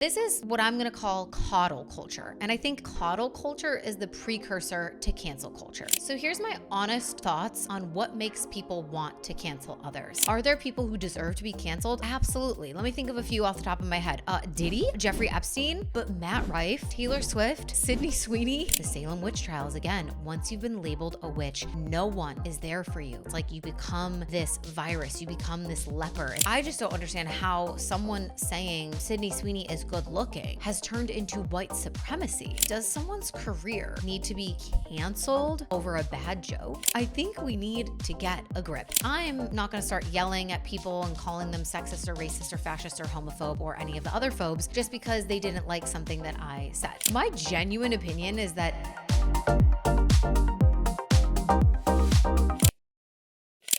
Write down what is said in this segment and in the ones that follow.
This is what I'm going to call coddle culture. And I think coddle culture is the precursor to cancel culture. So here's my honest thoughts on what makes people want to cancel others. Are there people who deserve to be canceled? Absolutely. Let me think of a few off the top of my head. Diddy, Jeffrey Epstein, but Matt Rife, Taylor Swift, Sydney Sweeney, the Salem Witch Trials. Again, once you've been labeled a witch, no one is there for you. It's like you become this virus, you become this leper. I just don't understand how someone saying Sydney Sweeney is good looking has turned into white supremacy. Does someone's career need to be canceled over a bad joke? I think we need to get a grip. I'm not going to start yelling at people and calling them sexist or racist or fascist or homophobe or any of the other phobes just because they didn't like something that I said. My genuine opinion is that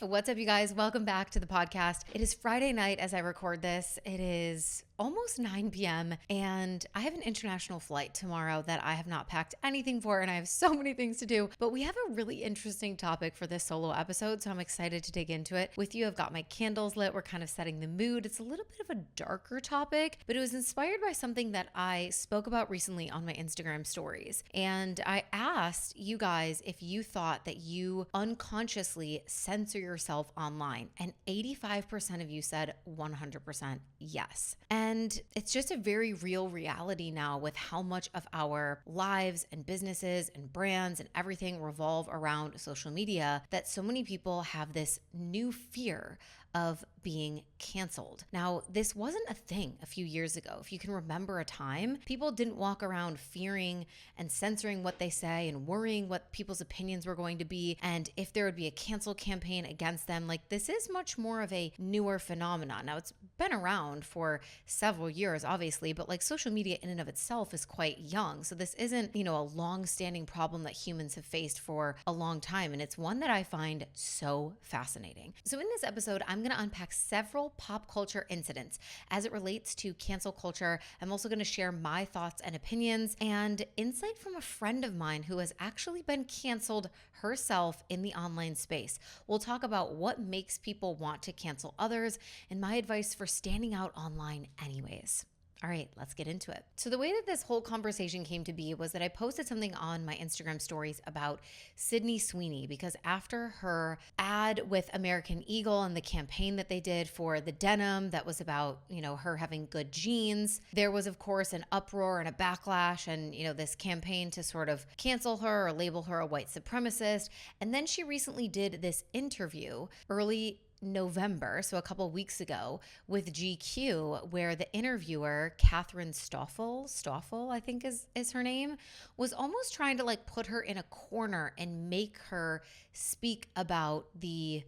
what's up, you guys? Welcome back to the podcast. It is Friday night as I record this. It is almost 9 p.m. and I have an international flight tomorrow that I have not packed anything for, and I have so many things to do. But we have a really interesting topic for this solo episode, so I'm excited to dig into it with you. I've got my candles lit. We're kind of setting the mood. It's a little bit of a darker topic, but it was inspired by something that I spoke about recently on my Instagram stories. And I asked you guys if you thought that you unconsciously censor yourself online, and 85% of you said 100% yes. And it's just a very real reality now with how much of our lives and businesses and brands and everything revolve around social media, that so many people have this new fear of being canceled. Now, this wasn't a thing a few years ago. If you can remember a time, people didn't walk around fearing and censoring what they say and worrying what people's opinions were going to be and if there would be a cancel campaign against them. Like, this is much more of a newer phenomenon. Now, it's been around for several years, obviously, but like social media in and of itself is quite young. So this isn't, a long-standing problem that humans have faced for a long time. And it's one that I find so fascinating. So in this episode, I'm going to unpack several pop culture incidents as it relates to cancel culture. I'm also going to share my thoughts and opinions and insight from a friend of mine who has actually been canceled herself in the online space. We'll talk about what makes people want to cancel others and my advice for standing out online anyways. All right, let's get into it. So the way that this whole conversation came to be was that I posted something on my Instagram stories about Sydney Sweeney, because after her ad with American Eagle and the campaign that they did for the denim that was about, her having good jeans, there was, of course, an uproar and a backlash and, this campaign to sort of cancel her or label her a white supremacist. And then she recently did this interview early November, so a couple of weeks ago, with GQ, where the interviewer, Catherine Stoffel, I think is her name, was almost trying to put her in a corner and make her speak about the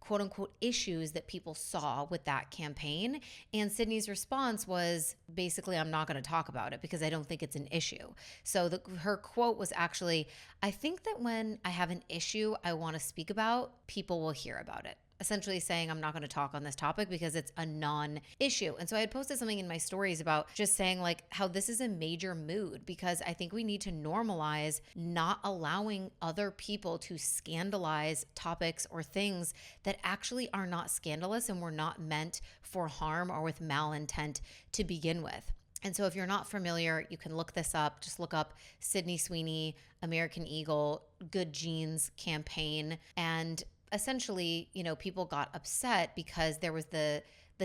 quote unquote issues that people saw with that campaign. And Sydney's response was basically, I'm not going to talk about it because I don't think it's an issue. So her quote was actually, I think that when I have an issue I want to speak about, people will hear about it. Essentially saying I'm not going to talk on this topic because it's a non-issue. And so I had posted something in my stories about just saying how this is a major mood, because I think we need to normalize not allowing other people to scandalize topics or things that actually are not scandalous and were not meant for harm or with malintent to begin with. And so if you're not familiar, you can look this up. Just look up Sydney Sweeney, American Eagle, Good Jeans campaign. And essentially, people got upset because there was the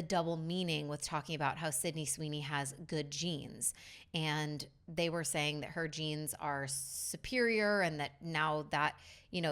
double meaning with talking about how Sydney Sweeney has good genes. And they were saying that her genes are superior and that now that,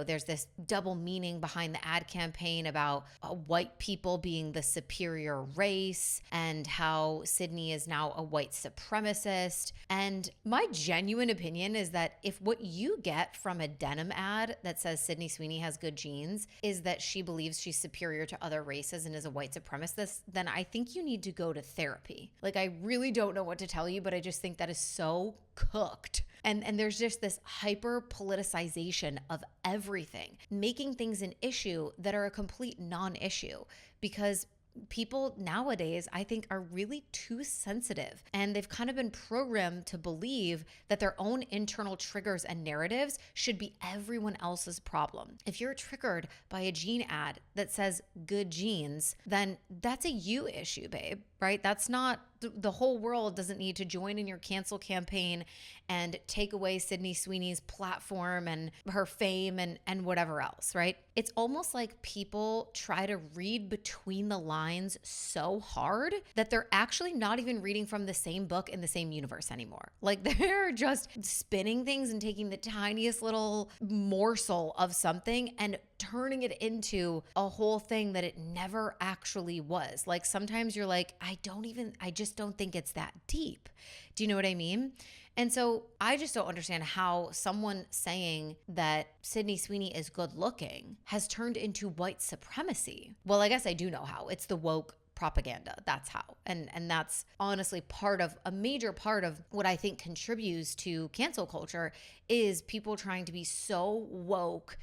there's this double meaning behind the ad campaign about white people being the superior race and how Sydney is now a white supremacist. And my genuine opinion is that if what you get from a denim ad that says Sydney Sweeney has good genes is that she believes she's superior to other races and is a white supremacist, then I think you need to go to therapy. I really don't know what to tell you, but I just think that is so cooked. And there's just this hyper politicization of everything, making things an issue that are a complete non-issue, because people nowadays, I think, are really too sensitive, and they've kind of been programmed to believe that their own internal triggers and narratives should be everyone else's problem. If you're triggered by a jean ad that says good jeans, then that's a you issue, babe, right? That's not the whole world doesn't need to join in your cancel campaign and take away Sydney Sweeney's platform and her fame and whatever else, right? It's almost like people try to read between the lines so hard that they're actually not even reading from the same book in the same universe anymore. Like they're just spinning things and taking the tiniest little morsel of something and turning it into a whole thing that it never actually was. Like sometimes you're like, I just don't think it's that deep. Do you know what I mean? And so I just don't understand how someone saying that Sydney Sweeney is good looking has turned into white supremacy. Well, I guess I do know how. It's the woke propaganda. That's how. And that's honestly a major part of what I think contributes to cancel culture is people trying to be so woke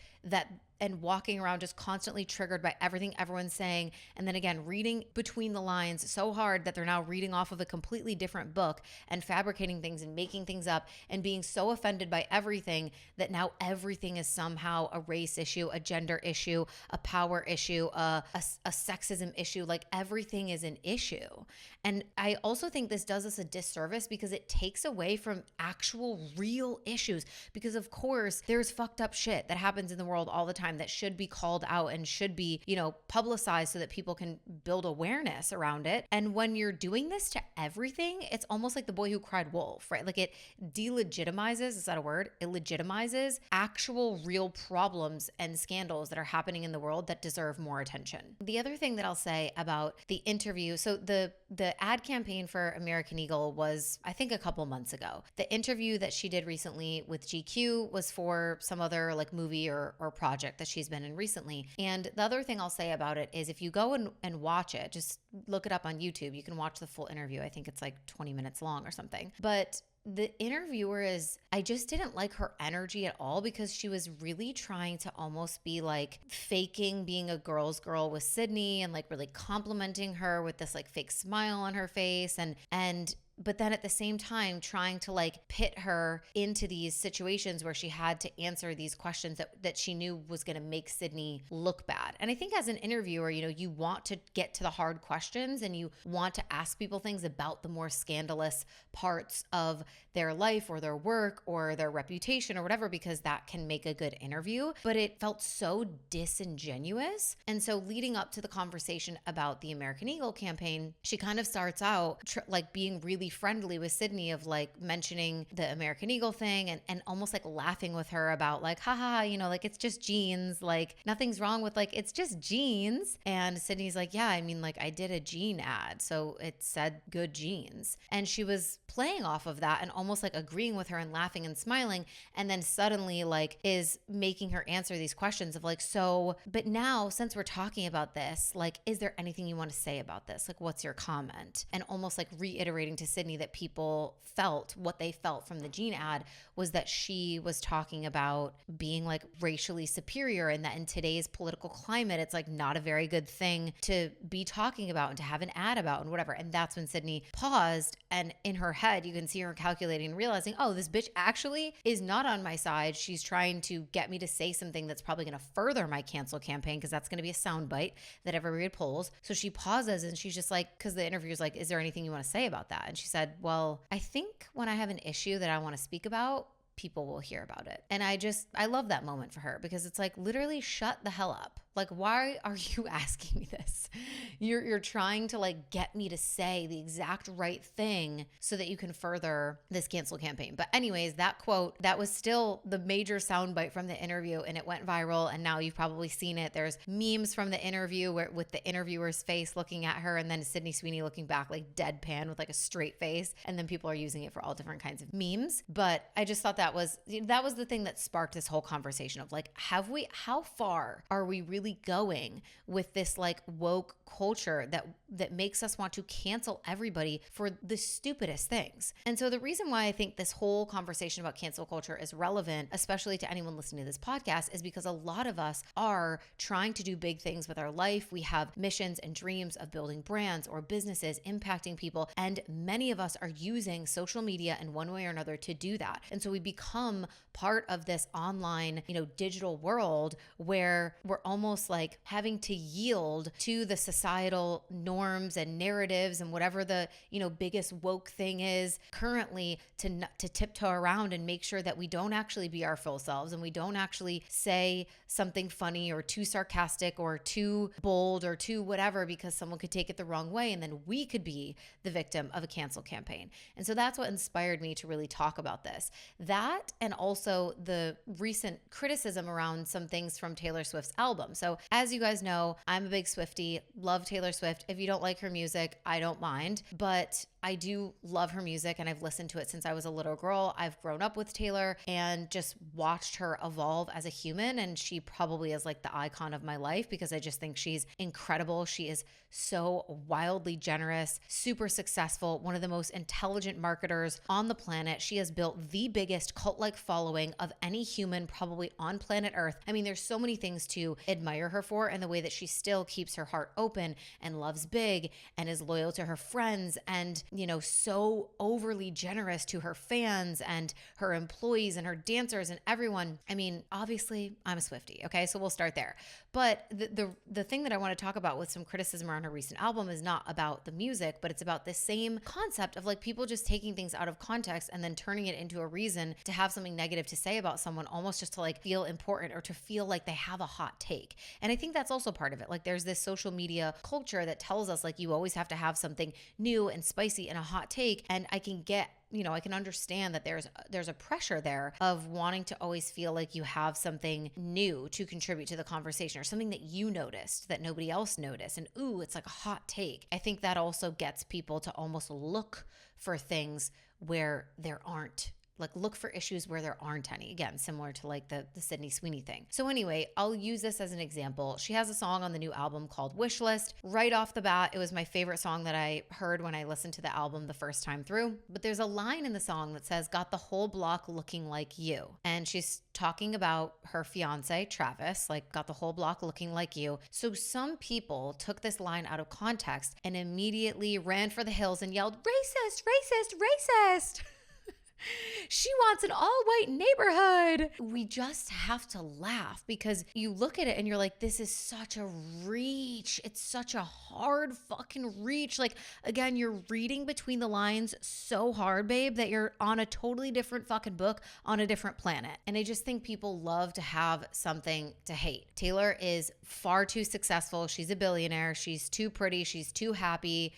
and walking around just constantly triggered by everything everyone's saying. And then again, reading between the lines so hard that they're now reading off of a completely different book and fabricating things and making things up and being so offended by everything that now everything is somehow a race issue, a gender issue, a power issue, a sexism issue. Like everything is an issue. And I also think this does us a disservice because it takes away from actual real issues. Because of course, there's fucked up shit that happens in the world all the time that should be called out and should be, publicized so that people can build awareness around it. And when you're doing this to everything, it's almost like the boy who cried wolf, right? Like it delegitimizes, is that a word? It legitimizes actual real problems and scandals that are happening in the world that deserve more attention. The other thing that I'll say about the interview, so the ad campaign for American Eagle was, I think, a couple months ago. The interview that she did recently with GQ was for some other like movie or project that she's been in recently. And the other thing I'll say about it is if you go and watch it, just look it up on YouTube. You can watch the full interview. I think it's like 20 minutes long or something. But the interviewer I just didn't like her energy at all because she was really trying to almost be like faking being a girl's girl with Sydney and like really complimenting her with this like fake smile on her face but then at the same time trying to like pit her into these situations where she had to answer these questions that she knew was going to make Sydney look bad. And I think as an interviewer, you want to get to the hard questions and you want to ask people things about the more scandalous parts of their life or their work or their reputation or whatever, because that can make a good interview. But it felt so disingenuous. And so leading up to the conversation about the American Eagle campaign, she kind of starts out like being really friendly with Sydney of like mentioning the American Eagle thing and almost like laughing with her about like, haha, like it's just jeans, like nothing's wrong with like, it's just jeans. And Sydney's like, yeah, I mean, like I did a jean ad, so it said good jeans. And she was playing off of that and almost like agreeing with her and laughing and smiling. And then suddenly like is making her answer these questions of like, so, but now since we're talking about this, like, is there anything you want to say about this? Like, what's your comment? And almost like reiterating to Sydney that people felt what they felt from the jean ad was that she was talking about being like racially superior and that in today's political climate, it's like not a very good thing to be talking about and to have an ad about and whatever. And that's when Sydney paused and in her head, you can see her calculating and realizing, oh, this bitch actually is not on my side. She's trying to get me to say something that's probably going to further my cancel campaign because that's going to be a soundbite that everybody pulls. So she pauses and she's just like, because the interviewer's like, is there anything you want to say about that? And she said, well, I think when I have an issue that I want to speak about, people will hear about it. And I love that moment for her because it's like, literally shut the hell up. Like, why are you asking me this? You're trying to like get me to say the exact right thing so that you can further this cancel campaign. But anyways, that quote, that was still the major soundbite from the interview and it went viral. And now you've probably seen it. There's memes from the interview with the interviewer's face looking at her and then Sydney Sweeney looking back like deadpan with like a straight face. And then people are using it for all different kinds of memes. But I just thought that was the thing that sparked this whole conversation of like, how far are we really going with this like woke culture that makes us want to cancel everybody for the stupidest things? And so the reason why I think this whole conversation about cancel culture is relevant, especially to anyone listening to this podcast, is because a lot of us are trying to do big things with our life. We have missions and dreams of building brands or businesses, impacting people, and many of us are using social media in one way or another to do that. And so we become part of this online, digital world where we're almost almost like having to yield to the societal norms and narratives and whatever the, biggest woke thing is currently to tiptoe around and make sure that we don't actually be our full selves and we don't actually say something funny or too sarcastic or too bold or too whatever, because someone could take it the wrong way and then we could be the victim of a cancel campaign. And so that's what inspired me to really talk about this. That, and also the recent criticism around some things from Taylor Swift's album. So as you guys know, I'm a big Swiftie, love Taylor Swift. If you don't like her music, I don't mind, but I do love her music and I've listened to it since I was a little girl. I've grown up with Taylor and just watched her evolve as a human. And she probably is like the icon of my life because I just think she's incredible. She is so wildly generous, super successful, one of the most intelligent marketers on the planet. She has built the biggest cult-like following of any human probably on planet Earth. I mean, there's so many things to admire her for, and the way that she still keeps her heart open and loves big and is loyal to her friends and, so overly generous to her fans and her employees and her dancers and everyone. I mean, obviously I'm a Swiftie. Okay. So we'll start there. But the thing that I want to talk about with some criticism around her recent album is not about the music, but it's about the same concept of like people just taking things out of context and then turning it into a reason to have something negative to say about someone, almost just to like feel important or to feel like they have a hot take. And I think that's also part of it. Like there's this social media culture that tells us like you always have to have something new and spicy and a hot take. And I can get I can understand that there's a pressure there of wanting to always feel like you have something new to contribute to the conversation or something that you noticed that nobody else noticed. And it's like a hot take. I think that also gets people to almost look for things where there aren't. Like look for issues where there aren't any. Again, similar to like the Sydney Sweeney thing. So anyway, I'll use this as an example. She has a song on the new album called Wishlist. Right off the bat, it was my favorite song that I heard when I listened to the album the first time through. But there's a line in the song that says, "Got the whole block looking like you." And she's talking about her fiance, Travis, like got the whole block looking like you. So some people took this line out of context and immediately ran for the hills and yelled, "Racist, racist, racist." She wants an all-white neighborhood. We just have to laugh because you look at it and you're like, this is such a reach. It's such a hard fucking reach. Like, again, you're reading between the lines so hard, babe, that you're on a totally different fucking book on a different planet. And I just think people love to have something to hate. Taylor is far too successful. She's a billionaire. She's too pretty. She's too happy.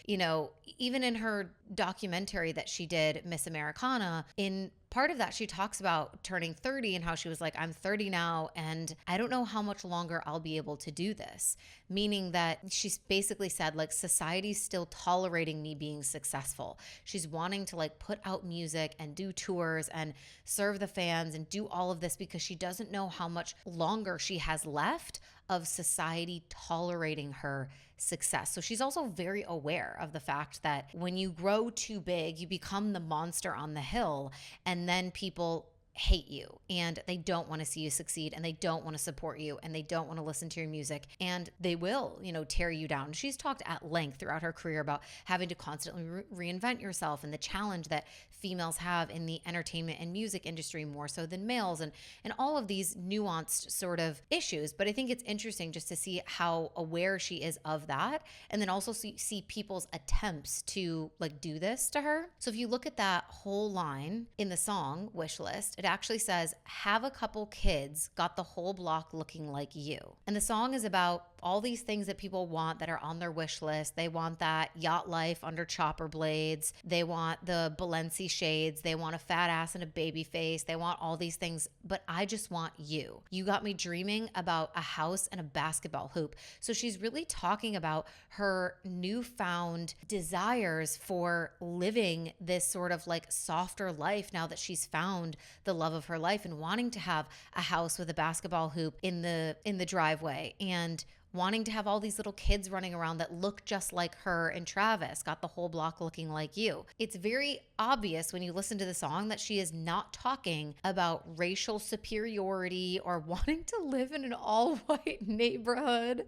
Even in her documentary that she did, Miss Americana, in part of that, she talks about turning 30 and how she was like, I'm 30 now and I don't know how much longer I'll be able to do this. Meaning that she's basically said like society's still tolerating me being successful. She's wanting to like put out music and do tours and serve the fans and do all of this because she doesn't know how much longer she has left of society tolerating her success. So she's also very aware of the fact that when you grow too big, you become the monster on the hill, and then people hate you and they don't want to see you succeed and they don't want to support you and they don't want to listen to your music and they will, tear you down. She's talked at length throughout her career about having to constantly reinvent yourself and the challenge that females have in the entertainment and music industry more so than males and all of these nuanced sort of issues. But I think it's interesting just to see how aware she is of that and then also see people's attempts to like do this to her. So if you look at that whole line in the song Wishlist, it actually says, "Have a couple kids, got the whole block looking like you." And the song is about all these things that people want that are on their wish list. They want that yacht life under chopper blades. They want the Balenci shades. They want a fat ass and a baby face. They want all these things, but I just want you. You got me dreaming about a house and a basketball hoop. So she's really talking about her newfound desires for living this sort of like softer life now that she's found the love of her life and wanting to have a house with a basketball hoop in the driveway and wanting to have all these little kids running around that look just like her and Travis, got the whole block looking like you. It's very obvious when you listen to the song that she is not talking about racial superiority or wanting to live in an all-white neighborhood.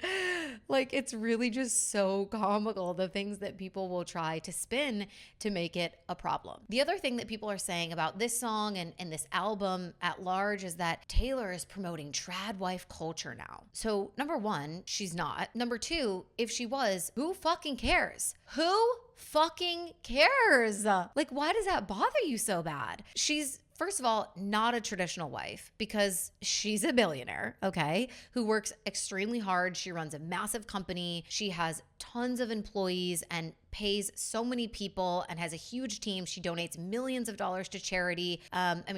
Like, it's really just so comical, the things that people will try to spin to make it a problem. The other thing that people are saying about this song and this album at large is that Taylor is promoting trad wife culture now. So number one, she's not. Number two, if she was, who fucking cares? Who fucking cares? Like, why does that bother you so bad? She's, first of all, not a traditional wife because she's a billionaire, okay, who works extremely hard. She runs a massive company. She has tons of employees and pays so many people and has a huge team. She donates millions of dollars to charity.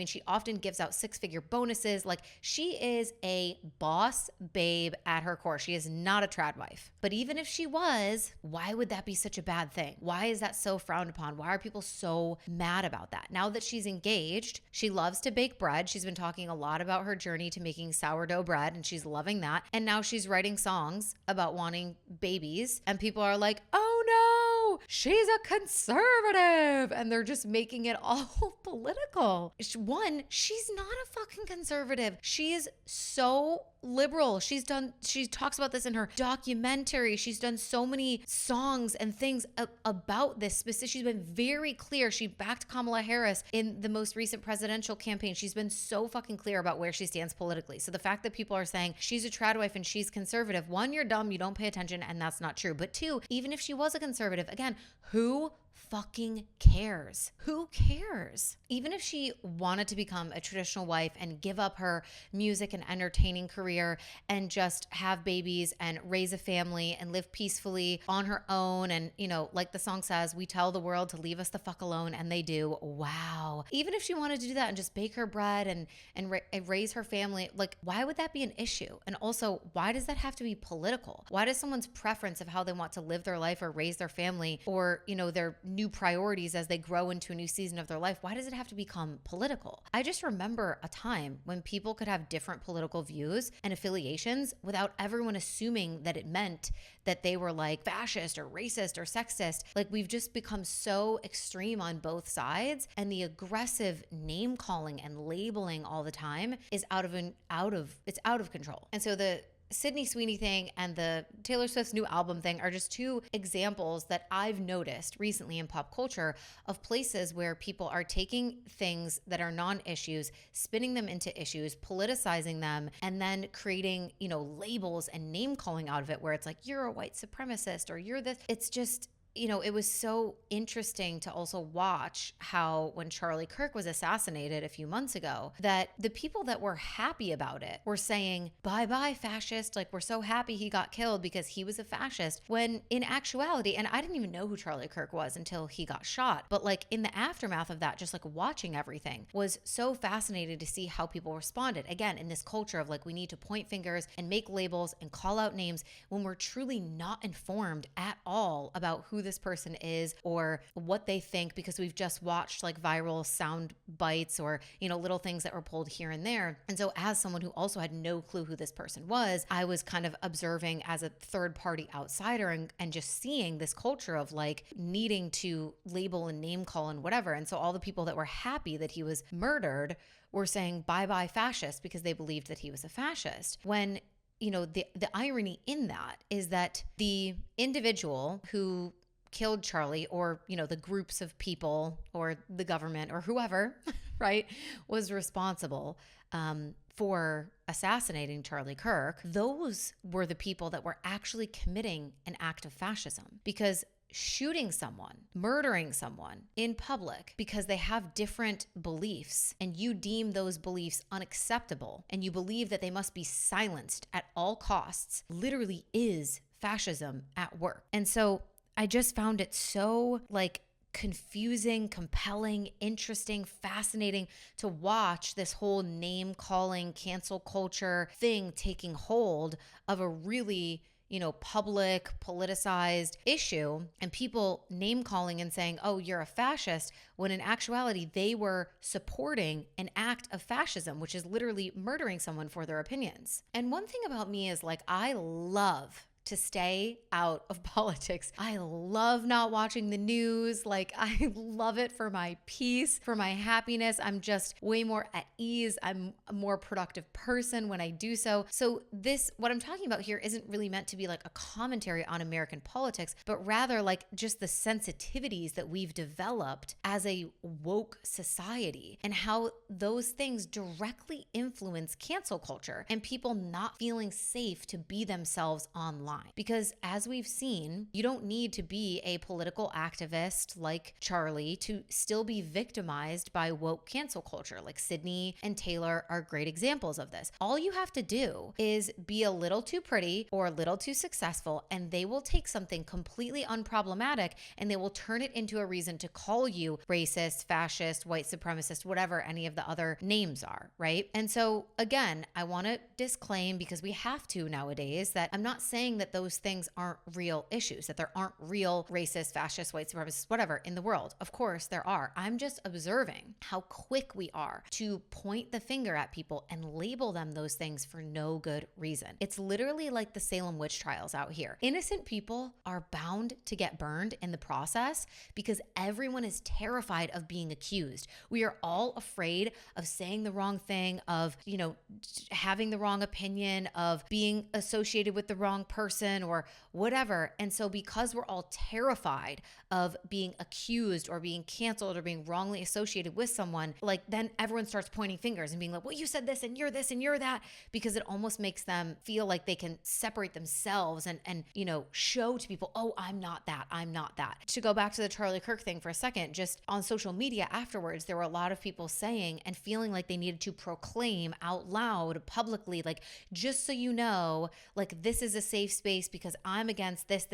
She often gives out six-figure bonuses. Like, she is a boss babe at her core. She is not a trad wife. But even if she was, why would that be such a bad thing? Why is that so frowned upon? Why are people so mad about that? Now that she's engaged, she loves to bake bread. She's been talking a lot about her journey to making sourdough bread, and she's loving that. And now she's writing songs about wanting babies, and people are like, oh no, she's a conservative, and they're just making it all political. One, she's not a fucking conservative. She is so liberal. She talks about this in her documentary. She's done so many songs and things about this specific. She's been very clear. She backed Kamala Harris in the most recent presidential campaign. She's been so fucking clear about where she stands politically. So the fact that people are saying she's a trad wife and she's conservative, one, you're dumb, you don't pay attention, and that's not true. But two, even if she was a conservative, again, who fucking cares? Who cares? Even if she wanted to become a traditional wife and give up her music and entertaining career and just have babies and raise a family and live peacefully on her own, and, you know, like the song says, we tell the world to leave us the fuck alone, and they do. Wow. Even if she wanted to do that and just bake her bread and raise her family, like, why would that be an issue? And also, why does that have to be political? Why does someone's preference of how they want to live their life or raise their family, or, you know, their new priorities as they grow into a new season of their life, why does it have to become political? I just remember a time when people could have different political views and affiliations without everyone assuming that it meant that they were like fascist or racist or sexist. Like, we've just become so extreme on both sides, and the aggressive name calling and labeling all the time is out of control. And so the Sydney Sweeney thing and the Taylor Swift's new album thing are just two examples that I've noticed recently in pop culture of places where people are taking things that are non-issues, spinning them into issues, politicizing them, and then creating, you know, labels and name calling out of it, where it's like, you're a white supremacist or you're this. It's just, you know, it was so interesting to also watch how when Charlie Kirk was assassinated a few months ago, that the people that were happy about it were saying, bye-bye fascist, like, we're so happy he got killed because he was a fascist, when in actuality, and I didn't even know who Charlie Kirk was until he got shot, but like in the aftermath of that, just like watching everything was so fascinating to see how people responded. Again, in this culture of like, we need to point fingers and make labels and call out names when we're truly not informed at all about who this person is or what they think, because we've just watched like viral sound bites or, you know, little things that were pulled here and there. And so as someone who also had no clue who this person was, I was kind of observing as a third party outsider and just seeing this culture of like needing to label and name call and whatever. And so all the people that were happy that he was murdered were saying bye-bye fascist because they believed that he was a fascist. When, you know, the irony in that is that the individual who killed Charlie, or, you know, the groups of people or the government or whoever, right, was responsible for assassinating Charlie Kirk, those were the people that were actually committing an act of fascism. Because shooting someone, murdering someone in public because they have different beliefs and you deem those beliefs unacceptable and you believe that they must be silenced at all costs, literally is fascism at work. And so I just found it so like confusing, compelling, interesting, fascinating to watch this whole name calling, cancel culture thing taking hold of a really, public politicized issue and people name calling and saying, oh, you're a fascist, when in actuality, they were supporting an act of fascism, which is literally murdering someone for their opinions. And one thing about me is I love to stay out of politics. I love not watching the news. I love it for my peace, for my happiness. I'm just way more at ease. I'm a more productive person when I do so. So what I'm talking about here isn't really meant to be a commentary on American politics, but rather just the sensitivities that we've developed as a woke society and how those things directly influence cancel culture and people not feeling safe to be themselves online. Because as we've seen, you don't need to be a political activist like Charlie to still be victimized by woke cancel culture. Sydney and Taylor are great examples of this. All you have to do is be a little too pretty or a little too successful, and they will take something completely unproblematic and they will turn it into a reason to call you racist, fascist, white supremacist, whatever any of the other names are, right? And so again, I want to disclaim, because we have to nowadays, that I'm not saying that those things aren't real issues, that there aren't real racist, fascist, white supremacists, whatever in the world. Of course there are. I'm just observing how quick we are to point the finger at people and label them those things for no good reason. It's literally like the Salem Witch Trials out here. Innocent people are bound to get burned in the process because everyone is terrified of being accused. We are all afraid of saying the wrong thing, of, having the wrong opinion, of being associated with the wrong person or whatever. And so because we're all terrified of being accused or being canceled or being wrongly associated with someone, then everyone starts pointing fingers and being like, well, you said this and you're that, because it almost makes them feel like they can separate themselves and show to people, oh, I'm not that. To go back to the Charlie Kirk thing for a second, just on social media afterwards, there were a lot of people saying and feeling like they needed to proclaim out loud publicly, just so you know, this is a safe space because I'm against this,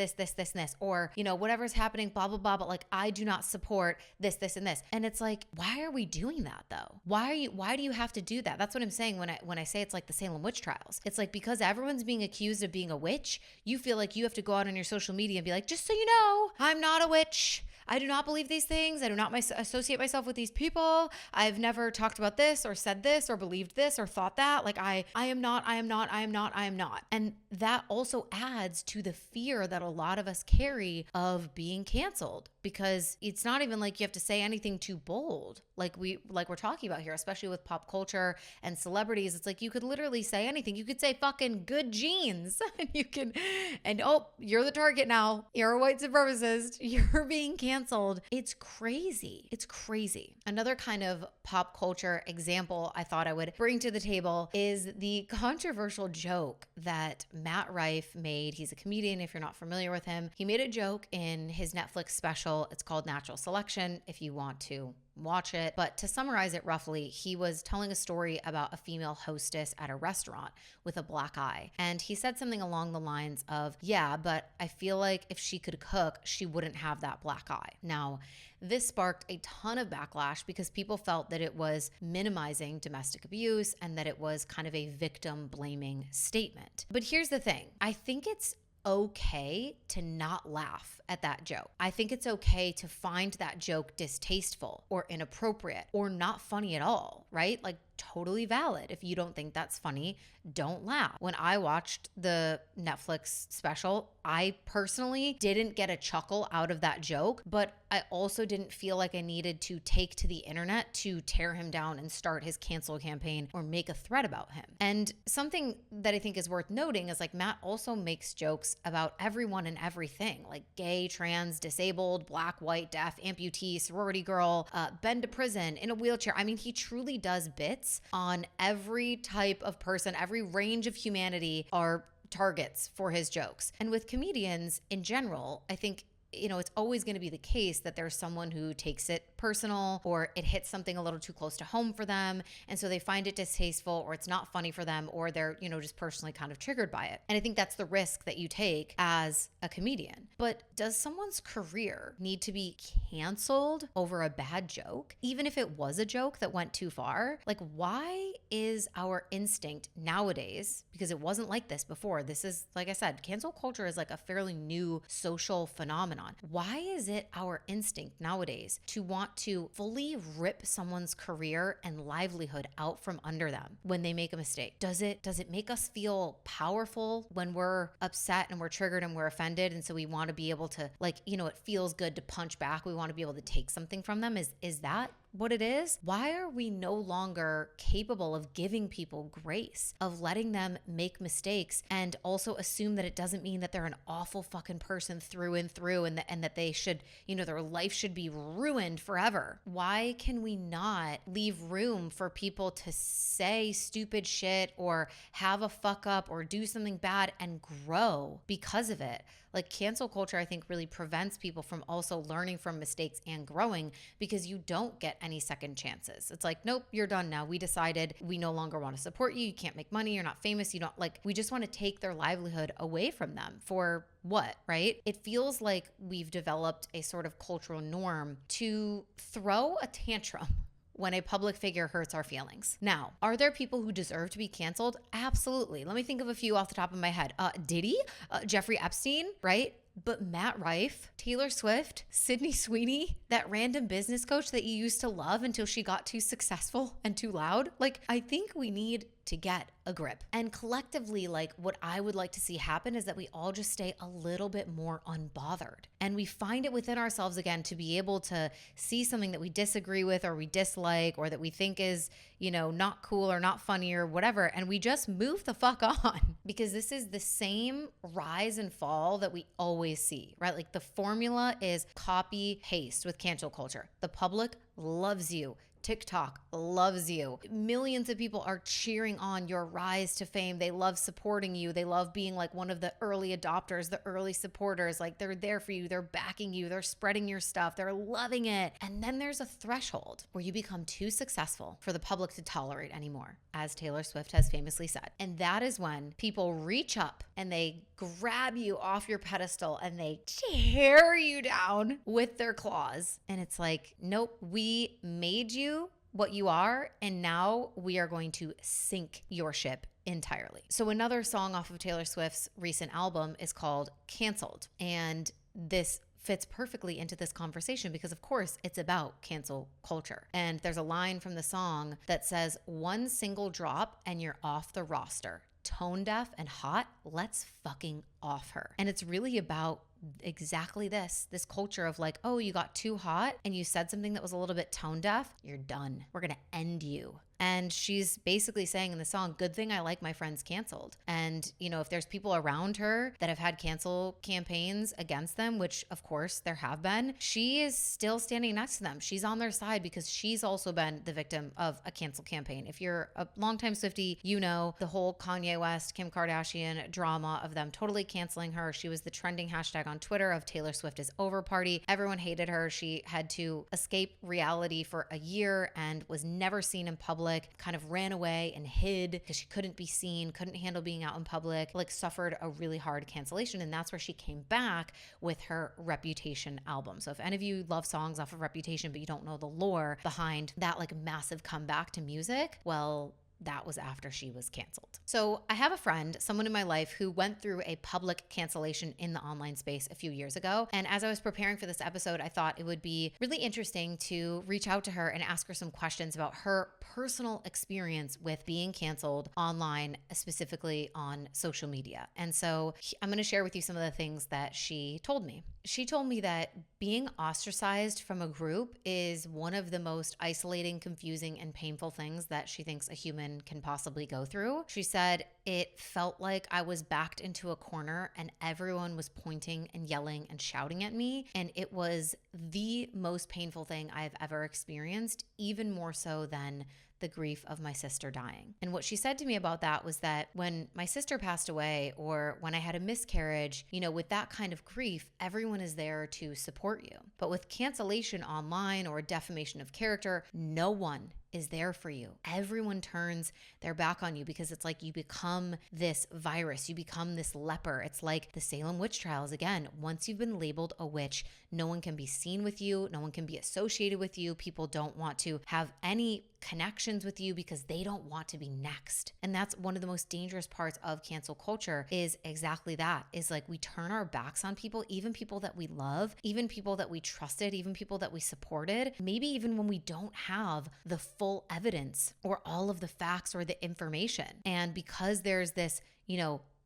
or, whatever's happening, blah, blah, blah, but I do not support this, and this. And it's why are we doing that though? Why do you have to do that? That's what I'm saying when I say it's like the Salem Witch Trials. It's because everyone's being accused of being a witch, you feel like you have to go out on your social media and be like, just so you know, I'm not a witch. I do not believe these things. I do not associate myself with these people. I've never talked about this or said this or believed this or thought that. I am not. And that also adds to the fear that a lot of us carry of being canceled, because it's not even you have to say anything too bold. We're talking about here, especially with pop culture and celebrities. It's you could literally say anything. You could say fucking good jeans and oh, you're the target now. You're a white supremacist. You're being canceled. It's crazy. Another kind of pop culture example I thought I would bring to the table is the controversial joke that Matt Rife made. He's a comedian, if you're not familiar with him. He made a joke in his Netflix special. It's called Natural Selection, if you want to watch it. But to summarize it roughly, he was telling a story about a female hostess at a restaurant with a black eye. And he said something along the lines of, yeah, but I feel like if she could cook, she wouldn't have that black eye. Now, this sparked a ton of backlash because people felt that it was minimizing domestic abuse and that it was kind of a victim blaming statement. But here's the thing. I think it's okay to not laugh at that joke. I think it's okay to find that joke distasteful or inappropriate or not funny at all, right? Totally valid. If you don't think that's funny, don't laugh. When I watched the Netflix special, I personally didn't get a chuckle out of that joke, but I also didn't feel like I needed to take to the internet to tear him down and start his cancel campaign or make a threat about him. And something that I think is worth noting is Matt also makes jokes about everyone and everything, gay, trans, disabled, black, white, deaf, amputee, sorority girl, been to prison, in a wheelchair. I mean, he truly does bits on every type of person, every range of humanity are targets for his jokes. And with comedians in general, I think it's always going to be the case that there's someone who takes it personal, or it hits something a little too close to home for them. And so they find it distasteful, or it's not funny for them, or they're, just personally kind of triggered by it. And I think that's the risk that you take as a comedian. But does someone's career need to be canceled over a bad joke? Even if it was a joke that went too far? Like, why is our instinct nowadays, because it wasn't like this before, this is, like I said, cancel culture is like a fairly new social phenomenon. Why is it our instinct nowadays to want to fully rip someone's career and livelihood out from under them when they make a mistake? Does it make us feel powerful when we're upset and we're triggered and we're offended? And so we want to be able to, it feels good to punch back. We want to be able to take something from them. Is that what it is? Why are we no longer capable of giving people grace, of letting them make mistakes, and also assume that it doesn't mean that they're an awful fucking person through and through, and that they should, their life should be ruined forever? Why can we not leave room for people to say stupid shit or have a fuck up or do something bad and grow because of it? Like, cancel culture, I think, really prevents people from also learning from mistakes and growing, because you don't get any second chances. It's like, nope, you're done now. We decided we no longer want to support you. You can't make money. You're not famous. You don't, we just want to take their livelihood away from them for what, right? It feels like we've developed a sort of cultural norm to throw a tantrum when a public figure hurts our feelings. Now, are there people who deserve to be canceled? Absolutely. Let me think of a few off the top of my head. Diddy, Jeffrey Epstein, right? But Matt Rife, Taylor Swift, Sydney Sweeney, that random business coach that you used to love until she got too successful and too loud. I think we need to get a grip. And collectively, what I would like to see happen is that we all just stay a little bit more unbothered. And we find it within ourselves again to be able to see something that we disagree with or we dislike or that we think is, not cool or not funny or whatever. And we just move the fuck on, because this is the same rise and fall that we always see, right? The formula is copy paste with cancel culture. The public loves you. TikTok loves you. Millions of people are cheering on your rise to fame. They love supporting you. They love being one of the early adopters, the early supporters. They're there for you. They're backing you. They're spreading your stuff. They're loving it. And then there's a threshold where you become too successful for the public to tolerate anymore, as Taylor Swift has famously said. And that is when people reach up and they grab you off your pedestal and they tear you down with their claws. And it's like, nope, we made you what you are, and now we are going to sink your ship entirely. So another song off of Taylor Swift's recent album is called Cancelled. And this fits perfectly into this conversation because, of course, it's about cancel culture. And there's a line from the song that says, "One single drop and you're off the roster. Tone deaf and hot, let's fucking off her." And it's really about exactly this culture of oh, you got too hot and you said something that was a little bit tone deaf, you're done. We're going to end you. And she's basically saying in the song, good thing I like my friends canceled. And, if there's people around her that have had cancel campaigns against them, which of course there have been, she is still standing next to them. She's on their side because she's also been the victim of a cancel campaign. If you're a longtime Swiftie, the whole Kanye West, Kim Kardashian drama of them totally canceling her. She was the trending hashtag on Twitter of Taylor Swift is over party. Everyone hated her. She had to escape reality for a year and was never seen in public. Kind of ran away and hid because she couldn't be seen, couldn't handle being out in public, suffered a really hard cancellation. And that's where she came back with her Reputation album. So if any of you love songs off of Reputation, but you don't know the lore behind that massive comeback to music, well, that was after she was canceled. So I have a friend, someone in my life who went through a public cancellation in the online space a few years ago. And as I was preparing for this episode, I thought it would be really interesting to reach out to her and ask her some questions about her personal experience with being canceled online, specifically on social media. And so I'm going to share with you some of the things that she told me. She told me that being ostracized from a group is one of the most isolating, confusing, and painful things that she thinks a human can possibly go through. She said it felt like I was backed into a corner and everyone was pointing and yelling and shouting at me. And it was the most painful thing I've ever experienced, even more so than the grief of my sister dying. And what she said to me about that was that when my sister passed away or when I had a miscarriage, with that kind of grief, everyone is there to support you. But with cancellation online or defamation of character, no one is there for you. Everyone turns their back on you because it's like you become this virus, you become this leper. It's like the Salem Witch Trials again. Once you've been labeled a witch, no one can be seen with you, no one can be associated with you. People don't want to have any connections with you because they don't want to be next. And that's one of the most dangerous parts of cancel culture is exactly that, is like we turn our backs on people, even people that we love, even people that we trusted, even people that we supported, maybe even when we don't have the full evidence or all of the facts or the information. And because there's this,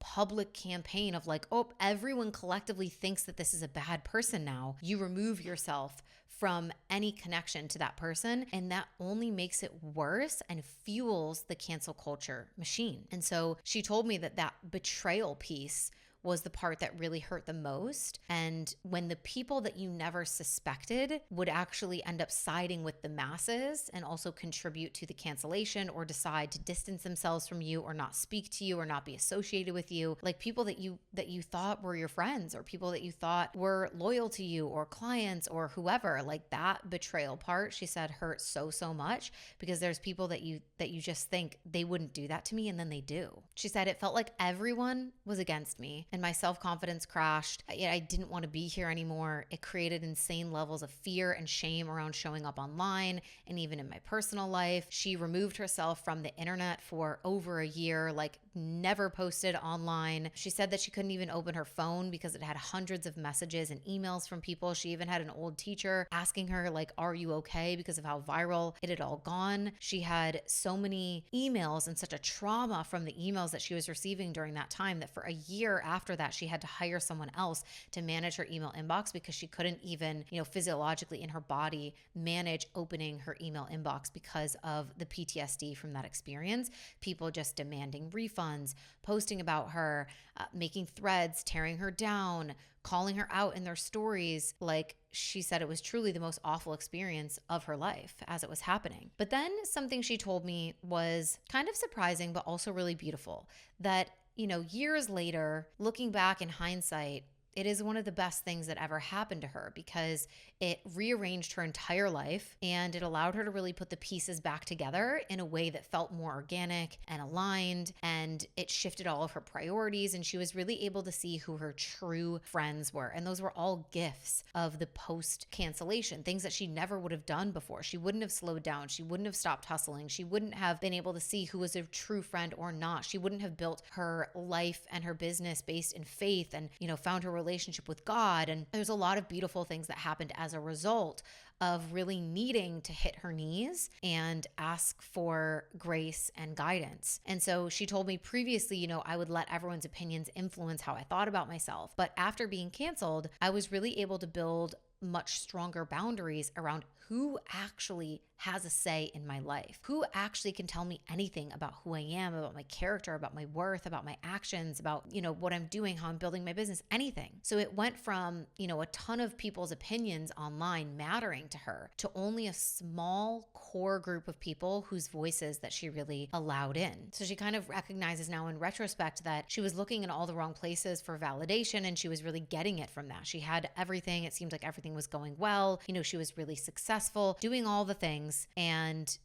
public campaign of like, oh, everyone collectively thinks that this is a bad person now, you remove yourself from any connection to that person. And that only makes it worse and fuels the cancel culture machine. And so she told me that betrayal piece was the part that really hurt the most. And when the people that you never suspected would actually end up siding with the masses and also contribute to the cancellation or decide to distance themselves from you or not speak to you or not be associated with you, like people that you thought were your friends or people that you thought were loyal to you or clients or whoever, like that betrayal part, she said, hurt so much because there's people that you just think they wouldn't do that to me and then they do. She said it felt like everyone was against me and my self-confidence crashed. I didn't want to be here anymore. It created insane levels of fear and shame around showing up online and even in my personal life. She removed herself from the internet for over a year, like never posted online. She said that she couldn't even open her phone because it had hundreds of messages and emails from people. She even had an old teacher asking her like, are you okay? Because of how viral it had all gone. She had so many emails and such a trauma from the emails that she was receiving during that time that for a year after that, she had to hire someone else to manage her email inbox because she couldn't even, physiologically in her body manage opening her email inbox because of the PTSD from that experience. People just demanding refunds, posting about her, making threads, tearing her down, calling her out in their stories. Like she said, it was truly the most awful experience of her life as it was happening. But then something she told me was kind of surprising, but also really beautiful, that years later, looking back in hindsight, it is one of the best things that ever happened to her because it rearranged her entire life and it allowed her to really put the pieces back together in a way that felt more organic and aligned, and it shifted all of her priorities, and she was really able to see who her true friends were. And those were all gifts of the post-cancellation, things that she never would have done before. She wouldn't have slowed down. She wouldn't have stopped hustling. She wouldn't have been able to see who was a true friend or not. She wouldn't have built her life and her business based in faith and, found her relationship with God. And there's a lot of beautiful things that happened as a result of really needing to hit her knees and ask for grace and guidance. And so she told me previously, I would let everyone's opinions influence how I thought about myself. But after being canceled, I was really able to build much stronger boundaries around who actually has a say in my life, who actually can tell me anything about who I am, about my character, about my worth, about my actions, about, what I'm doing, how I'm building my business, anything. So it went from, a ton of people's opinions online mattering to her to only a small core group of people whose voices that she really allowed in. So she kind of recognizes now in retrospect that she was looking in all the wrong places for validation and she was really getting it from that. She had everything. It seemed like everything was going well. She was really successful, doing all the things. And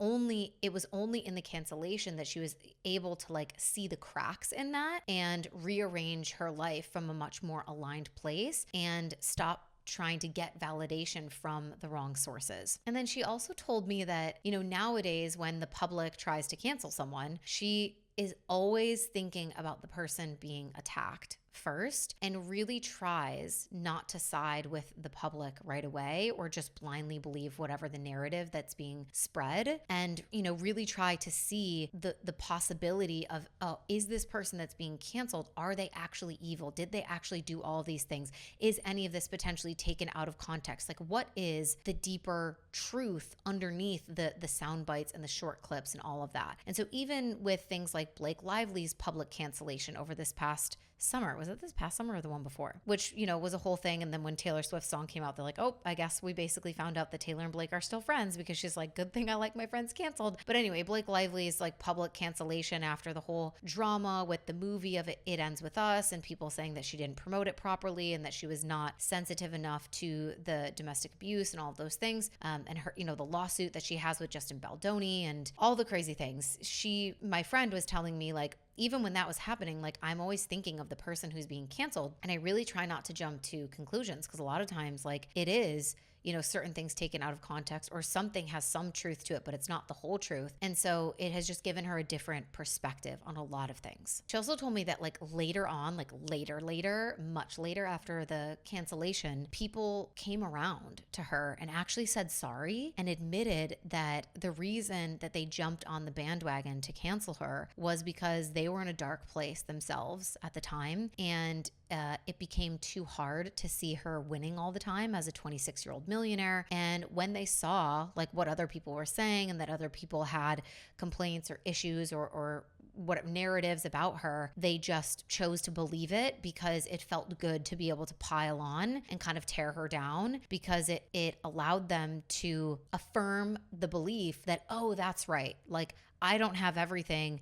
it was only in the cancellation that she was able to see the cracks in that and rearrange her life from a much more aligned place and stop trying to get validation from the wrong sources. And then she also told me that, nowadays when the public tries to cancel someone, she is always thinking about the person being attacked first and really tries not to side with the public right away or just blindly believe whatever the narrative that's being spread, and really try to see the possibility of, oh, is this person that's being canceled, are they actually evil? Did they actually do all these things? Is any of this potentially taken out of context? Like, what is the deeper truth underneath the sound bites and the short clips and all of that? And so even with things like Blake Lively's public cancellation over this past summer, was it this past summer or the one before? Which, was a whole thing. And then when Taylor Swift's song came out, they're like, oh, I guess we basically found out that Taylor and Blake are still friends, because she's like, good thing I like my friends canceled. But anyway, Blake Lively's like public cancellation after the whole drama with the movie of It Ends With Us, and people saying that she didn't promote it properly and that she was not sensitive enough to the domestic abuse and all of those things. And her, the lawsuit that she has with Justin Baldoni and all the crazy things. My friend was telling me, like, even when that was happening, like, I'm always thinking of the person who's being canceled. And I really try not to jump to conclusions, because a lot of times, like, it is, certain things taken out of context, or something has some truth to it, but it's not the whole truth. And so it has just given her a different perspective on a lot of things. She also told me that, like, later on, like later, much later after the cancellation, people came around to her and actually said sorry and admitted that the reason that they jumped on the bandwagon to cancel her was because they were in a dark place themselves at the time. And it became too hard to see her winning all the time as a 26-year-old millionaire. And when they saw, like, what other people were saying, and that other people had complaints or issues or what narratives about her, they just chose to believe it because it felt good to be able to pile on and kind of tear her down, because it allowed them to affirm the belief that, oh, that's right, like, I don't have everything.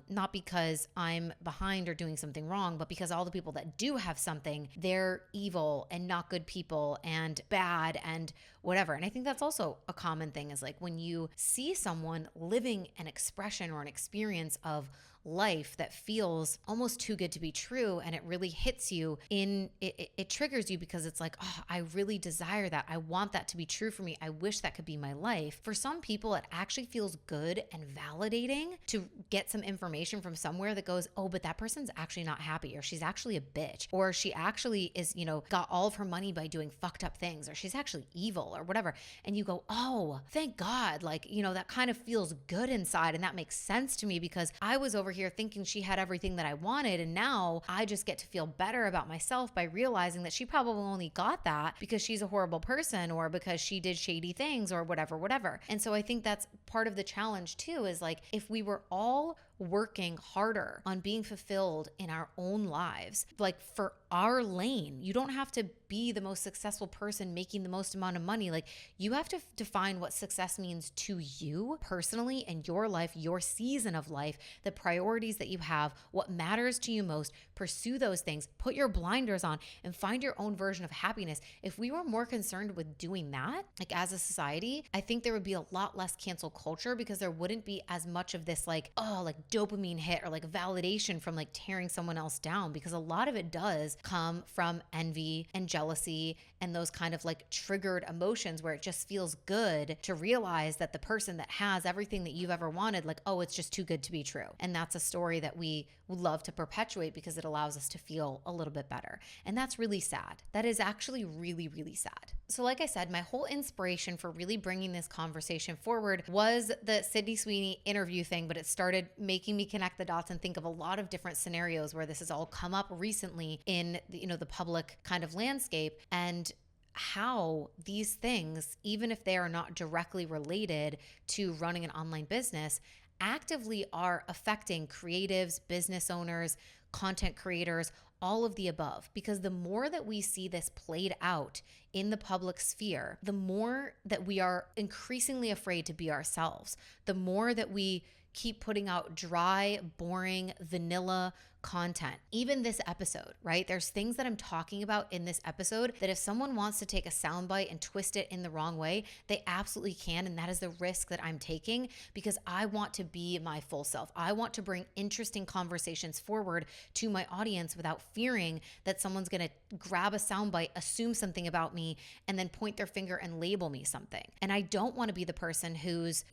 Not because I'm behind or doing something wrong, but because all the people that do have something, they're evil and not good people and bad and whatever. And I think that's also a common thing, is like, when you see someone living an expression or an experience of life that feels almost too good to be true, and it really hits you it triggers you, because it's like, oh, I really desire that. I want that to be true for me. I wish that could be my life. For some people, it actually feels good and validating to get some information from somewhere that goes, oh, but that person's actually not happy, or she's actually a bitch, or she actually is, got all of her money by doing fucked up things, or she's actually evil or whatever. And you go, oh, thank God. Like, that kind of feels good inside. And that makes sense to me, because I was over here thinking she had everything that I wanted, and now I just get to feel better about myself by realizing that she probably only got that because she's a horrible person, or because she did shady things, or whatever. And so I think that's part of the challenge too, is like, if we were all working harder on being fulfilled in our own lives, like for our lane, you don't have to be the most successful person making the most amount of money. Like, you have to define what success means to you personally and your life, your season of life, the priorities that you have, what matters to you most. Pursue those things, put your blinders on, and find your own version of happiness. If we were more concerned with doing that, like, as a society, I think there would be a lot less cancel culture, because there wouldn't be as much of this, like, oh, like dopamine hit or like validation from like tearing someone else down, because a lot of it does come from envy and jealousy and those kind of like triggered emotions, where it just feels good to realize that the person that has everything that you've ever wanted, like, oh, it's just too good to be true. And that's a story that we would love to perpetuate, because it allows us to feel a little bit better. And that's really sad. That is actually really, really sad. So like I said, my whole inspiration for really bringing this conversation forward was the Sydney Sweeney interview thing, but it started making me connect the dots and think of a lot of different scenarios where this has all come up recently in the public kind of landscape, and how these things, even if they are not directly related to running an online business, actively are affecting creatives, business owners, content creators, all of the above. Because the more that we see this played out in the public sphere, the more that we are increasingly afraid to be ourselves, the more that we keep putting out dry, boring, vanilla content. Even this episode, right? There's things that I'm talking about in this episode that if someone wants to take a soundbite and twist it in the wrong way, they absolutely can. And that is the risk that I'm taking, because I want to be my full self. I want to bring interesting conversations forward to my audience without fearing that someone's going to grab a soundbite, assume something about me, and then point their finger and label me something. And I don't want to be the person who's,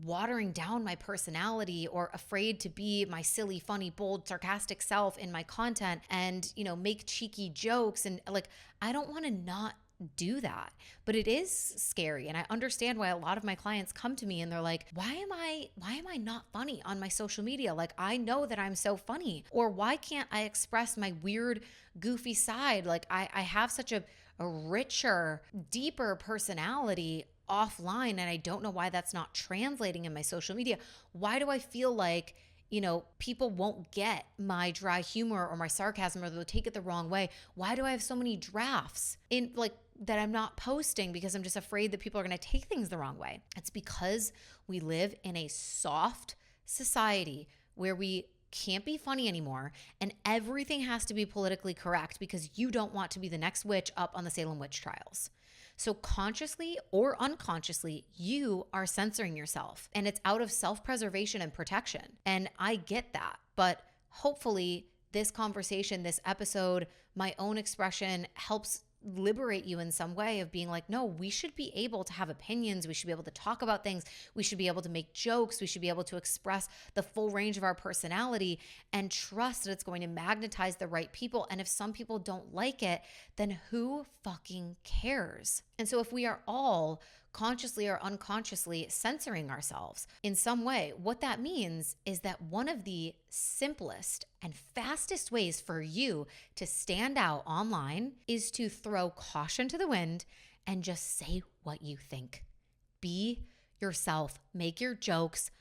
watering down my personality personality or afraid to be my silly, funny, bold, sarcastic self in my content and, make cheeky jokes. And like, I don't want to not do that. But it is scary. And I understand why a lot of my clients come to me and they're like, why am I not funny on my social media? Like, I know that I'm so funny. Or why can't I express my weird, goofy side? Like I have such a richer, deeper personality offline, and I don't know why that's not translating in my social media. Why do I feel like people won't get my dry humor or my sarcasm, or they'll take it the wrong way? Why do I have so many drafts in like that I'm not posting because I'm just afraid that people are going to take things the wrong way? It's because we live in a soft society where we can't be funny anymore and everything has to be politically correct because you don't want to be the next witch up on the Salem Witch Trials. So consciously or unconsciously, you are censoring yourself, and it's out of self-preservation and protection. And I get that, but hopefully this conversation, this episode, my own expression helps liberate you in some way of being like, no, we should be able to have opinions. We should be able to talk about things. We should be able to make jokes. We should be able to express the full range of our personality and trust that it's going to magnetize the right people. And if some people don't like it, then who fucking cares? And so if we are all consciously or unconsciously censoring ourselves in some way, what that means is that one of the simplest and fastest ways for you to stand out online is to throw caution to the wind and just say what you think. Be yourself, make your jokes,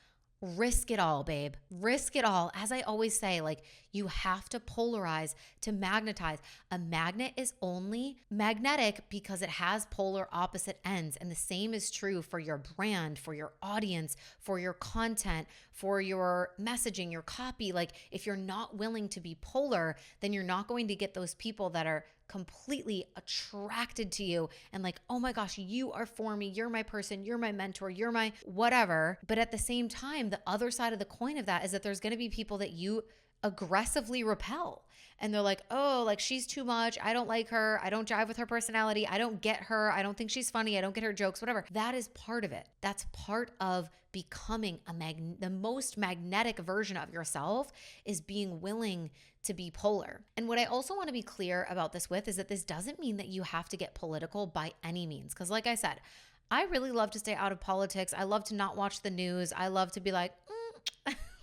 risk it all, babe. Risk it all. As I always say, like, you have to polarize to magnetize. A magnet is only magnetic because it has polar opposite ends. And the same is true for your brand, for your audience, for your content, for your messaging, your copy. Like, if you're not willing to be polar, then you're not going to get those people that are completely attracted to you and like, oh my gosh, you are for me. You're my person. You're my mentor. You're my whatever. But at the same time, the other side of the coin of that is that there's going to be people that you aggressively repel. And they're like, oh, like she's too much. I don't like her. I don't jive with her personality. I don't get her. I don't think she's funny. I don't get her jokes, whatever. That is part of it. That's part of becoming the most magnetic version of yourself, is being willing to be polar. And what I also want to be clear about this with is that this doesn't mean that you have to get political by any means. Because like I said, I really love to stay out of politics. I love to not watch the news. I love to be like,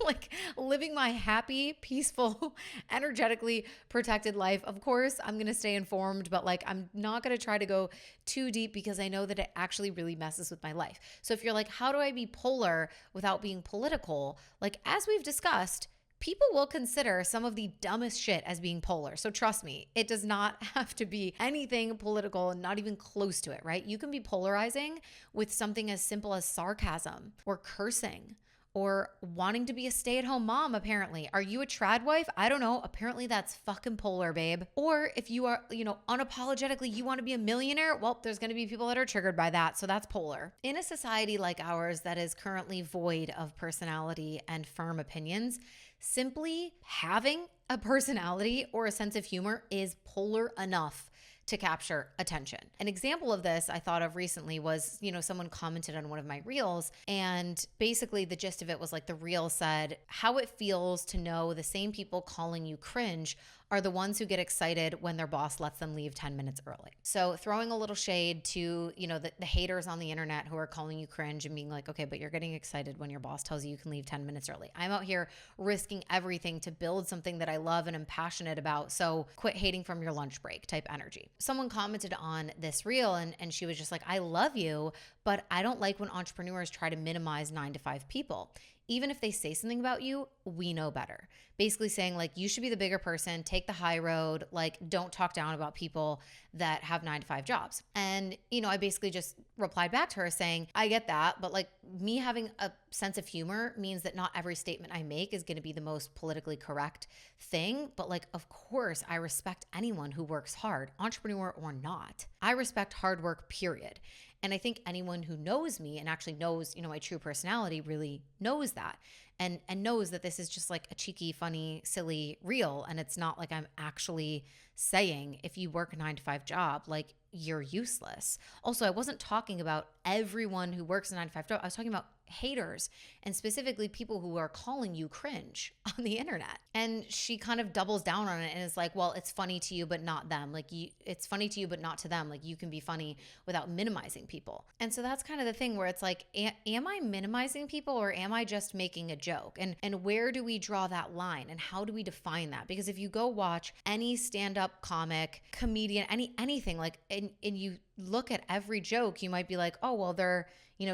like living my happy, peaceful, energetically protected life. Of course, I'm going to stay informed, but like, I'm not going to try to go too deep because I know that it actually really messes with my life. So if you're like, how do I be polar without being political? Like, as we've discussed, people will consider some of the dumbest shit as being polar. So trust me, it does not have to be anything political, not even close to it, right? You can be polarizing with something as simple as sarcasm or cursing or wanting to be a stay-at-home mom, apparently. Are you a trad wife? I don't know. Apparently that's fucking polar, babe. Or if you are, unapologetically, you want to be a millionaire, well, there's going to be people that are triggered by that. So that's polar. In a society like ours that is currently void of personality and firm opinions, simply having a personality or a sense of humor is polar enough to capture attention. An example of this I thought of recently was, someone commented on one of my reels, and basically the gist of it was like, the reel said how it feels to know the same people calling you cringe are the ones who get excited when their boss lets them leave 10 minutes early. So throwing a little shade to, the haters on the internet who are calling you cringe and being like, okay, but you're getting excited when your boss tells you you can leave 10 minutes early. I'm out here risking everything to build something that I love and am passionate about. So quit hating from your lunch break type energy. Someone commented on this reel and she was just like, I love you, but I don't like when entrepreneurs try to minimize 9-to-5 people. Even if they say something about you, we know better. Basically saying like, you should be the bigger person, take the high road, like don't talk down about people that have 9-to-5 jobs. And, I basically just replied back to her saying, I get that, but like me having a sense of humor means that not every statement I make is going to be the most politically correct thing. But like, of course, I respect anyone who works hard, entrepreneur or not. I respect hard work, period. And I think anyone who knows me and actually knows, my true personality really knows that and knows that this is just like a cheeky, funny, silly reel. And it's not like I'm actually saying if you work a 9-to-5 job, like you're useless. Also, I wasn't talking about everyone who works a 9-to-5 job. I was talking about haters and specifically people who are calling you cringe on the internet. And she kind of doubles down on it and is like, well, it's funny to you, but not them. Like it's funny to you, but not to them. Like you can be funny without minimizing people. And so that's kind of the thing where it's like, am I minimizing people or am I just making a joke? And where do we draw that line and how do we define that? Because if you go watch any stand-up comic, comedian, anything like, and you look at every joke, you might be like, oh, well, they're,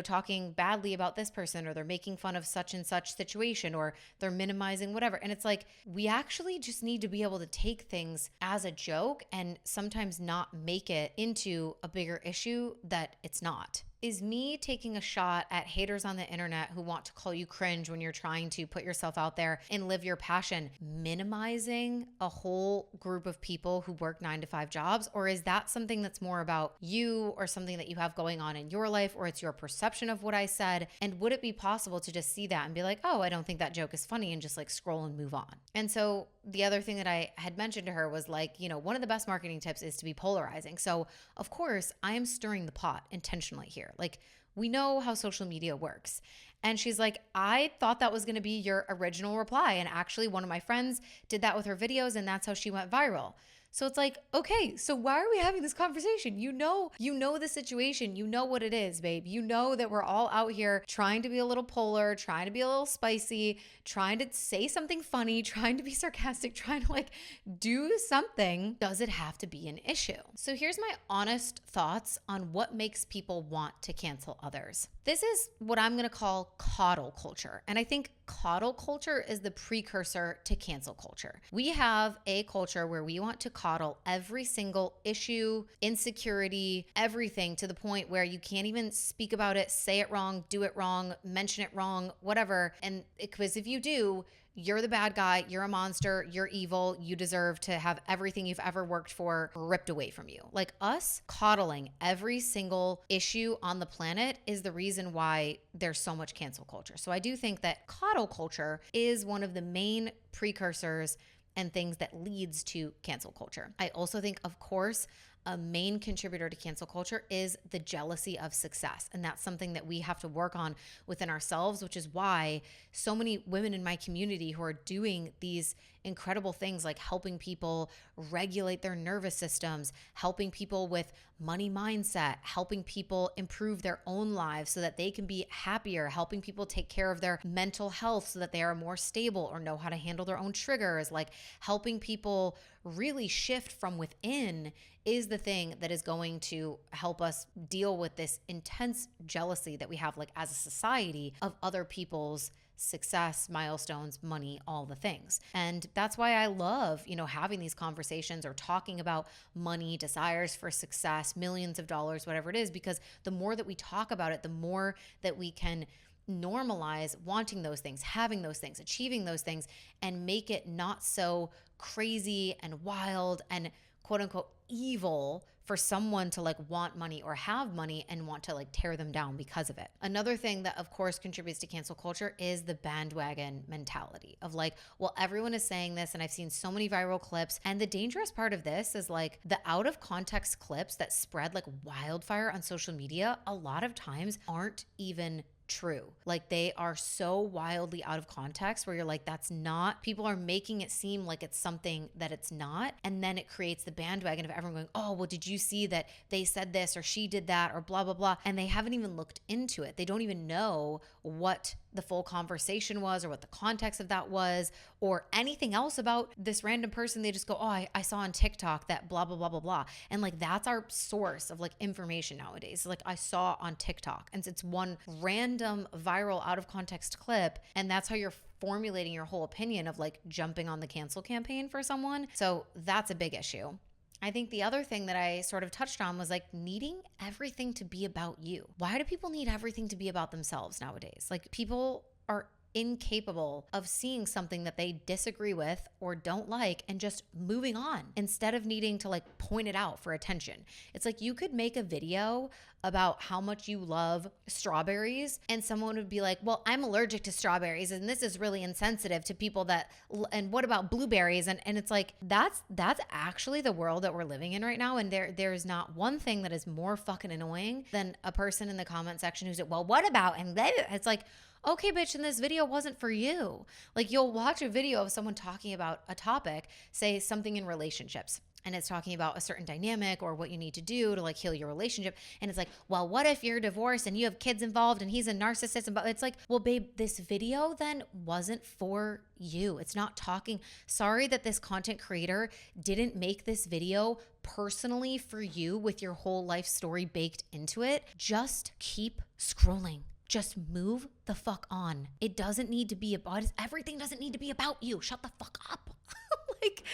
talking badly about this person, or they're making fun of such and such situation, or they're minimizing whatever. And it's like, we actually just need to be able to take things as a joke and sometimes not make it into a bigger issue that it's not. Is me taking a shot at haters on the internet who want to call you cringe when you're trying to put yourself out there and live your passion, minimizing a whole group of people who work 9-to-5 jobs? Or is that something that's more about you or something that you have going on in your life, or it's your perception of what I said? And would it be possible to just see that and be like, oh, I don't think that joke is funny, and just like scroll and move on? And so the other thing that I had mentioned to her was like, one of the best marketing tips is to be polarizing. So of course I am stirring the pot intentionally here. Like, we know how social media works. And she's like, I thought that was going to be your original reply. And actually one of my friends did that with her videos, and that's how she went viral. So it's like, okay, so why are we having this conversation? You know the situation. You know what it is, babe. You know that we're all out here trying to be a little polar, trying to be a little spicy, trying to say something funny, trying to be sarcastic, trying to like do something. Does it have to be an issue? So here's my honest thoughts on what makes people want to cancel others. This is what I'm going to call coddle culture. And I think coddle culture is the precursor to cancel culture. We have a culture where we want to coddle every single issue, insecurity, everything, to the point where you can't even speak about it, say it wrong, do it wrong, mention it wrong, whatever. And because if you do, you're the bad guy, you're a monster, you're evil, you deserve to have everything you've ever worked for ripped away from you. Like, us coddling every single issue on the planet is the reason why there's so much cancel culture. So I do think that coddle culture is one of the main precursors and things that leads to cancel culture. I also think, of course, a main contributor to cancel culture is the jealousy of success. And that's something that we have to work on within ourselves, which is why so many women in my community who are doing these incredible things like helping people regulate their nervous systems, helping people with money mindset, helping people improve their own lives so that they can be happier, helping people take care of their mental health so that they are more stable or know how to handle their own triggers, like helping people really shift from within is the thing that is going to help us deal with this intense jealousy that we have, like as a society, of other people's success, milestones, money, all the things. And that's why I love, having these conversations or talking about money, desires for success, millions of dollars, whatever it is, because the more that we talk about it, the more that we can normalize wanting those things, having those things, achieving those things, and make it not so crazy and wild and quote unquote evil for someone to like want money or have money and want to like tear them down because of it. Another thing that of course contributes to cancel culture is the bandwagon mentality of like, well, everyone is saying this, and I've seen so many viral clips. And the dangerous part of this is like the out of context clips that spread like wildfire on social media a lot of times aren't even true. Like, they are so wildly out of context where you're like, that's not, people are making it seem like it's something that it's not. And then it creates the bandwagon of everyone going, oh, well, did you see that they said this or she did that or blah, blah, blah. And they haven't even looked into it. They don't even know what the full conversation was or what the context of that was or anything else about this random person. They just go, oh, I saw on TikTok that blah, blah, blah, blah, blah. And like, that's our source of like information nowadays. Like, I saw on TikTok, and it's one random viral out of context clip. And that's how you're formulating your whole opinion of like jumping on the cancel campaign for someone. So that's a big issue. I think the other thing that I sort of touched on was like needing everything to be about you. Why do people need everything to be about themselves nowadays? Like, people are incapable of seeing something that they disagree with or don't like and just moving on instead of needing to like point it out for attention. It's like you could make a video about how much you love strawberries and someone would be like, well, I'm allergic to strawberries and this is really insensitive to people and what about blueberries? And it's like, that's actually the world that we're living in right now. And there's not one thing that is more fucking annoying than a person in the comment section who's like, well, what about, and it's like, okay, bitch, and this video wasn't for you. Like you'll watch a video of someone talking about a topic, say something in relationships, and it's talking about a certain dynamic or what you need to do to like heal your relationship. And it's like, well, what if you're divorced and you have kids involved and he's a narcissist? But it's like, well, babe, this video then wasn't for you. It's not talking. Sorry that this content creator didn't make this video personally for you with your whole life story baked into it. Just keep scrolling. Just move the fuck on. It doesn't need to be about, everything doesn't need to be about you. Shut the fuck up. Like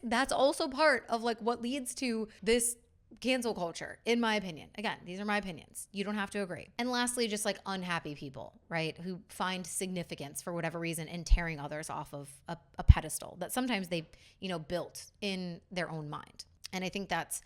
that's also part of like what leads to this cancel culture, in my opinion. Again, these are my opinions. You don't have to agree. And lastly, just like unhappy people, right? Who find significance for whatever reason in tearing others off of a pedestal that sometimes they, built in their own mind. And I think that's,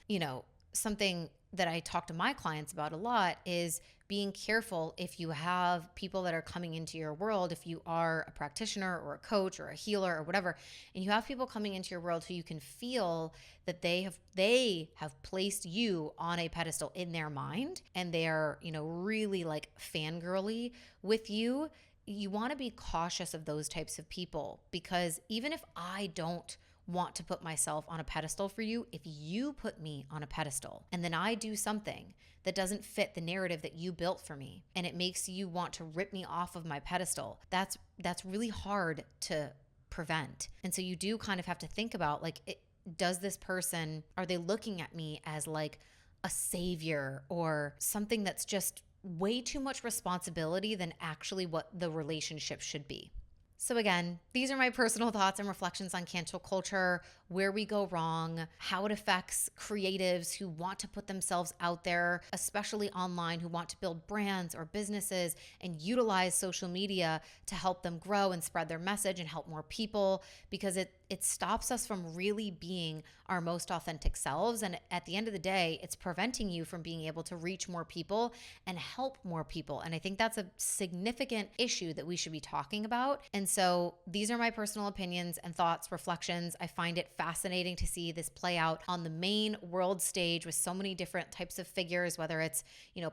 something that I talk to my clients about a lot is being careful if you have people that are coming into your world, if you are a practitioner or a coach or a healer or whatever, and you have people coming into your world who you can feel that they have placed you on a pedestal in their mind and they are, really like fangirly with you. You want to be cautious of those types of people because even if I don't want to put myself on a pedestal for you, if you put me on a pedestal and then I do something that doesn't fit the narrative that you built for me and it makes you want to rip me off of my pedestal, that's really hard to prevent. And so you do kind of have to think about like, does this person, are they looking at me as like a savior or something that's just way too much responsibility than actually what the relationship should be? So again, these are my personal thoughts and reflections on cancel culture, where we go wrong, how it affects creatives who want to put themselves out there, especially online, who want to build brands or businesses and utilize social media to help them grow and spread their message and help more people, because it stops us from really being our most authentic selves. And at the end of the day, it's preventing you from being able to reach more people and help more people. And I think that's a significant issue that we should be talking about. And so these are my personal opinions and thoughts, reflections. I find it fascinating to see this play out on the main world stage with so many different types of figures, whether it's,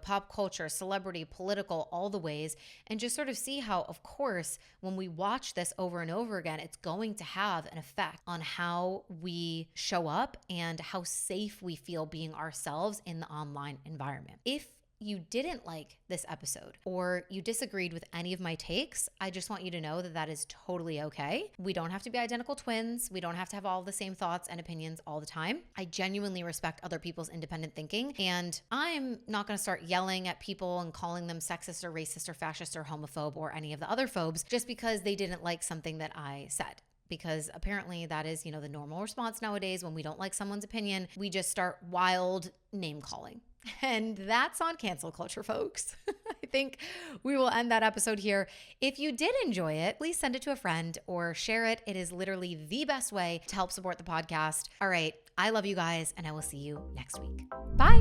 pop culture, celebrity, political, all the ways, and just sort of see how, of course, when we watch this over and over again, it's going to have an effect on how we show up and how safe we feel being ourselves in the online environment. If you didn't like this episode or you disagreed with any of my takes, I just want you to know that that is totally okay. We don't have to be identical twins. We don't have to have all the same thoughts and opinions all the time. I genuinely respect other people's independent thinking, and I'm not going to start yelling at people and calling them sexist or racist or fascist or homophobe or any of the other phobes just because they didn't like something that I said. Because apparently that is, the normal response nowadays. When we don't like someone's opinion, we just start wild name calling. And that's on cancel culture, folks. I think we will end that episode here. If you did enjoy it, please send it to a friend or share it. It is literally the best way to help support the podcast. All right. I love you guys, and I will see you next week. Bye.